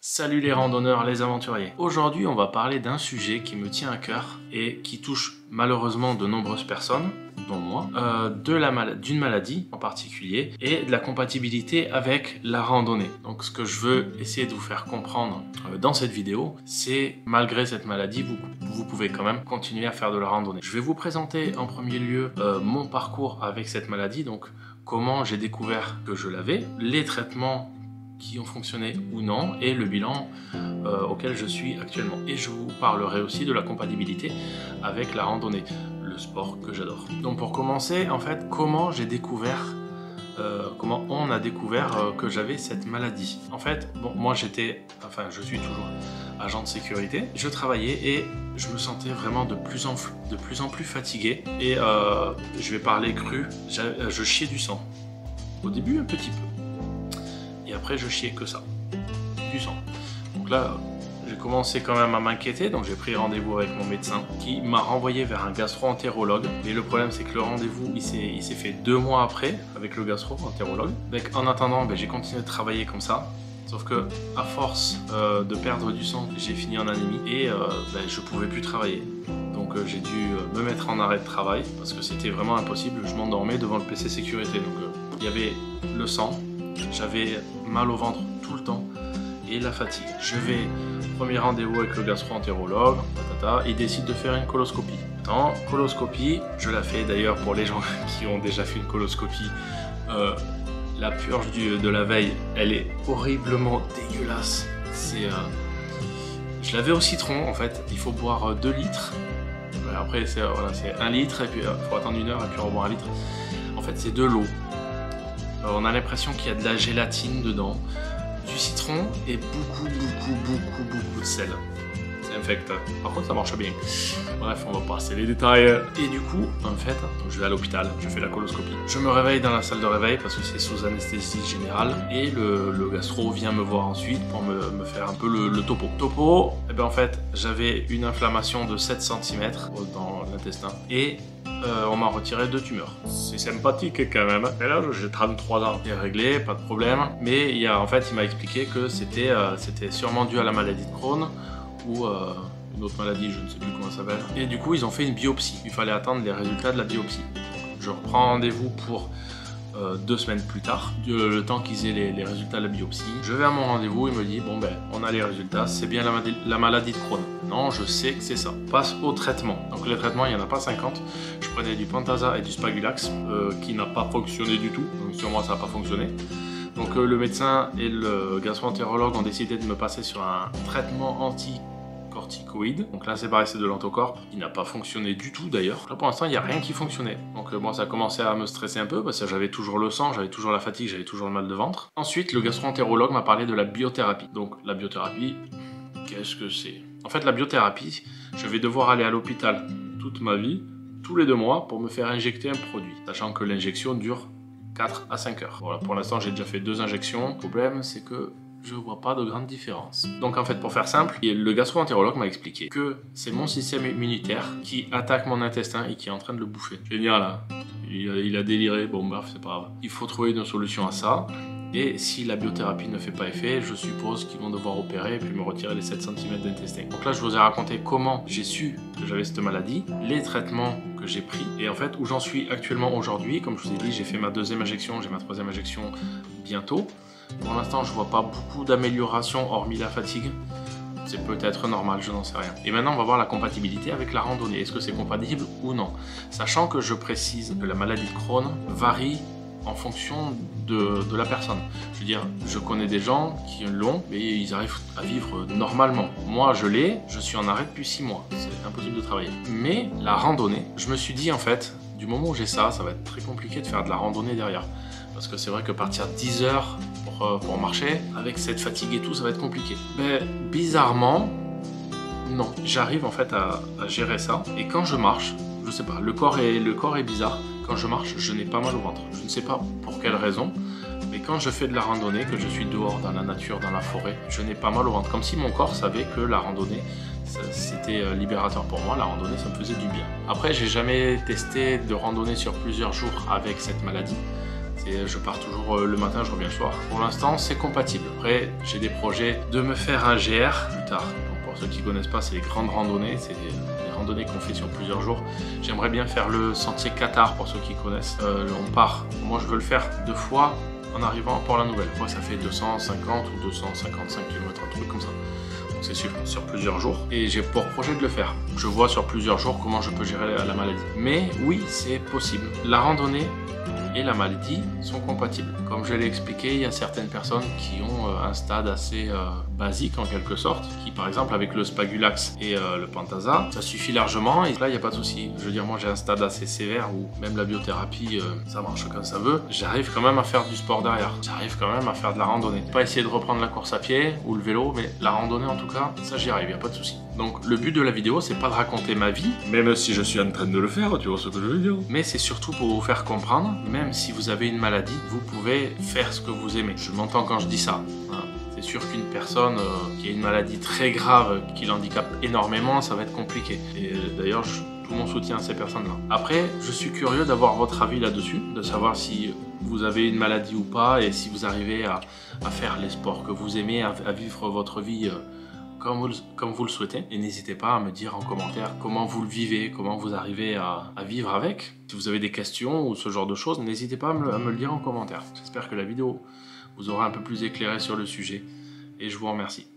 Salut les randonneurs, les aventuriers. Aujourd'hui, on va parler d'un sujet qui me tient à cœur et qui touche malheureusement de nombreuses personnes, dont moi, d'une maladie en particulier et de la compatibilité avec la randonnée. Donc ce que je veux essayer de vous faire comprendre dans cette vidéo, c'est malgré cette maladie, vous pouvez quand même continuer à faire de la randonnée. Je vais vous présenter en premier lieu mon parcours avec cette maladie, donc comment j'ai découvert que je l'avais, les traitements qui ont fonctionné ou non et le bilan auquel je suis actuellement. Et je vous parlerai aussi de la compatibilité avec la randonnée, le sport que j'adore. Donc pour commencer, en fait, comment j'ai découvert, comment on a découvert que j'avais cette maladie. En fait, bon, moi je suis toujours agent de sécurité. Je travaillais et je me sentais vraiment de plus en plus fatigué. Et je vais parler cru, je chiais du sang. Au début, un petit peu. Et après, je chiais que ça, du sang. Donc là, j'ai commencé quand même à m'inquiéter, donc j'ai pris rendez-vous avec mon médecin qui m'a renvoyé vers un gastro-entérologue. Mais le problème, c'est que le rendez-vous, il s'est fait 2 mois après avec le gastro-entérologue. Donc en attendant, j'ai continué de travailler comme ça. Sauf que à force de perdre du sang, j'ai fini en anémie et je pouvais plus travailler. Donc j'ai dû me mettre en arrêt de travail parce que c'était vraiment impossible. Je m'endormais devant le PC sécurité. Donc il y avait le sang. J'avais mal au ventre tout le temps et la fatigue. Je vais, premier rendez-vous avec le gastro-entérologue, il décide de faire une coloscopie. Coloscopie, je la fais d'ailleurs pour les gens qui ont déjà fait une coloscopie. La purge de la veille, elle est horriblement dégueulasse. Je l'avais au citron en fait, il faut boire 2 litres. Après c'est 1 litre et puis il faut attendre 1 heure et puis reboire 1 litre. En fait c'est de l'eau. On a l'impression qu'il y a de la gélatine dedans, du citron et beaucoup de sel. C'est infecteur. Par contre, ça marche bien. Bref, on va passer les détails. Et du coup, en fait, donc je vais à l'hôpital, je fais la coloscopie. Je me réveille dans la salle de réveil parce que c'est sous anesthésie générale. Et le gastro vient me voir ensuite pour me faire un peu le topo. Topo, en fait, j'avais une inflammation de 7 cm dans l'intestin. Et on m'a retiré 2 tumeurs. C'est sympathique quand même. Et là, j'ai 33 ans. C'est réglé, pas de problème. Mais il m'a expliqué que c'était sûrement dû à la maladie de Crohn ou une autre maladie, je ne sais plus comment ça s'appelle. Et du coup, ils ont fait une biopsie. Il fallait attendre les résultats de la biopsie. Je reprends rendez-vous pour 2 semaines plus tard, le temps qu'ils aient les résultats de la biopsie. Je vais à mon rendez-vous, il me dit bon on a les résultats, c'est bien la maladie de Crohn. Non, je sais que c'est ça. Passe au traitement. Donc les traitements, il n'y en a pas 50. Je prenais du Pentasa et du Spagulax qui n'a pas fonctionné du tout. Donc sur moi, ça n'a pas fonctionné. Donc le médecin et le gastro-entérologue ont décidé de me passer sur un traitement anti-corticoïde. Donc là c'est pareil, c'est de l'antocorp qui n'a pas fonctionné du tout d'ailleurs. Là pour l'instant il n'y a rien qui fonctionnait. Donc moi ça a commencé à me stresser un peu parce que j'avais toujours le sang, j'avais toujours la fatigue, j'avais toujours le mal de ventre. Ensuite le gastro-entérologue m'a parlé de la biothérapie. Donc la biothérapie, qu'est-ce que c'est? En fait la biothérapie, je vais devoir aller à l'hôpital toute ma vie, tous les 2 mois pour me faire injecter un produit. Sachant que l'injection dure 4 à 5 heures. Voilà, pour l'instant j'ai déjà fait 2 injections. Le problème c'est que je vois pas de grande différence. Donc en fait, pour faire simple, le gastro-entérologue m'a expliqué que c'est mon système immunitaire qui attaque mon intestin et qui est en train de le bouffer. Génial, hein? Il a déliré, bon bref, c'est pas grave. Il faut trouver une solution à ça. Et si la biothérapie ne fait pas effet, je suppose qu'ils vont devoir opérer et puis me retirer les 7 cm d'intestin. Donc là, je vous ai raconté comment j'ai su que j'avais cette maladie, les traitements que j'ai pris et en fait où j'en suis actuellement aujourd'hui. Comme je vous ai dit, j'ai fait ma 2e injection, j'ai ma 3e injection bientôt. Pour l'instant, je vois pas beaucoup d'amélioration hormis la fatigue. C'est peut-être normal, je n'en sais rien. Et maintenant, on va voir la compatibilité avec la randonnée. Est-ce que c'est compatible ou non? Sachant que je précise que la maladie de Crohn varie en fonction de la personne. Je veux dire, je connais des gens qui l'ont, mais ils arrivent à vivre normalement. Moi, je l'ai, je suis en arrêt depuis 6 mois. C'est impossible de travailler. Mais la randonnée, je me suis dit en fait, du moment où j'ai ça va être très compliqué de faire de la randonnée derrière. Parce que c'est vrai que partir 10 heures pour marcher, avec cette fatigue et tout, ça va être compliqué. Mais bizarrement, non. J'arrive en fait à gérer ça. Et quand je marche, je sais pas, le corps est bizarre. Quand je marche, je n'ai pas mal au ventre. Je ne sais pas pour quelle raison, mais quand je fais de la randonnée, que je suis dehors dans la nature, dans la forêt, je n'ai pas mal au ventre. Comme si mon corps savait que la randonnée, c'était libérateur pour moi. La randonnée, ça me faisait du bien. Après, j'ai jamais testé de randonnée sur plusieurs jours avec cette maladie. Je pars toujours le matin, je reviens le soir. Pour l'instant, c'est compatible. Après, j'ai des projets de me faire un GR plus tard. Donc, pour ceux qui ne connaissent pas, c'est les grandes randonnées. C'est des randonnées qu'on fait sur plusieurs jours. J'aimerais bien faire le sentier Qatar pour ceux qui connaissent. On part. Moi, je veux le faire 2 fois en arrivant à Port-la-Nouvelle. Moi, ça fait 250 ou 255 km, un truc comme ça. Donc c'est sur plusieurs jours. Et j'ai pour projet de le faire. Je vois sur plusieurs jours comment je peux gérer la maladie. Mais oui, c'est possible. La randonnée et la maladie sont compatibles. Comme je l'ai expliqué, il y a certaines personnes qui ont un stade assez basique en quelque sorte, qui par exemple avec le Spagulax et le Pentasa, ça suffit largement et là il n'y a pas de souci. Je veux dire, moi j'ai un stade assez sévère où même la biothérapie, ça marche comme ça veut. J'arrive quand même à faire du sport derrière. J'arrive quand même à faire de la randonnée. Pas essayer de reprendre la course à pied ou le vélo, mais la randonnée en tout cas, ça j'y arrive, il n'y a pas de souci. Donc le but de la vidéo, c'est pas de raconter ma vie, même si je suis en train de le faire, tu vois ce que je veux dire. Mais c'est surtout pour vous faire comprendre, même si vous avez une maladie, vous pouvez faire ce que vous aimez. Je m'entends quand je dis ça. C'est sûr qu'une personne qui a une maladie très grave, qui l'handicape énormément, ça va être compliqué. Et d'ailleurs, tout mon soutien à ces personnes-là. Après, je suis curieux d'avoir votre avis là-dessus, de savoir si vous avez une maladie ou pas, et si vous arrivez à faire les sports que vous aimez, à vivre votre vie comme vous le souhaitez. Et n'hésitez pas à me dire en commentaire comment vous le vivez, comment vous arrivez à vivre avec. Si vous avez des questions ou ce genre de choses, n'hésitez pas à me le dire en commentaire. J'espère que la vidéo vous aura un peu plus éclairé sur le sujet et je vous remercie.